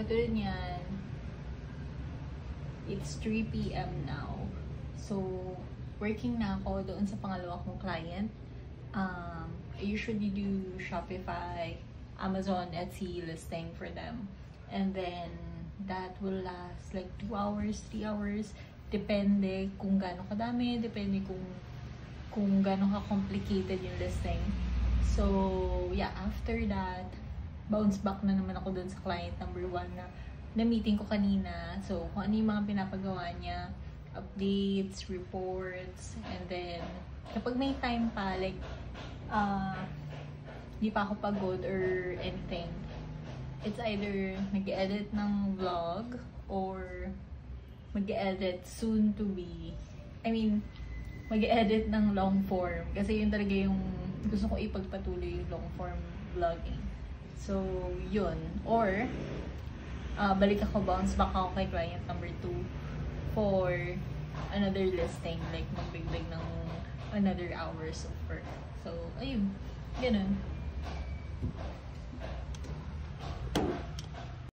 katulad niyan, it's 3 PM now. So, working na ako doon sa pangalawa kong client. I usually do Shopify, Amazon, Etsy listing for them. And then, that will last like 2 hours, 3 hours. Depende kung gaano kadami, depende kung gaano ka-complicated yung listing. So, yeah, after that, bounce back na naman ako dun sa client number 1 na meeting ko kanina. So, kung ano yung mga pinapagawa niya, updates, reports, and then, kapag may time pa, like, di pa ako pagod or anything, it's either nag-edit ng vlog or mag-edit soon to be, mag-edit ng long form. Kasi yun talaga yung gusto ko ipagpatuloy yung long form vlogging. So, yun. Or, balik ako, bounce back ako kay client number 2 for another listing. Like, magbiglig ng another hours of work. So, ayun. Ganun.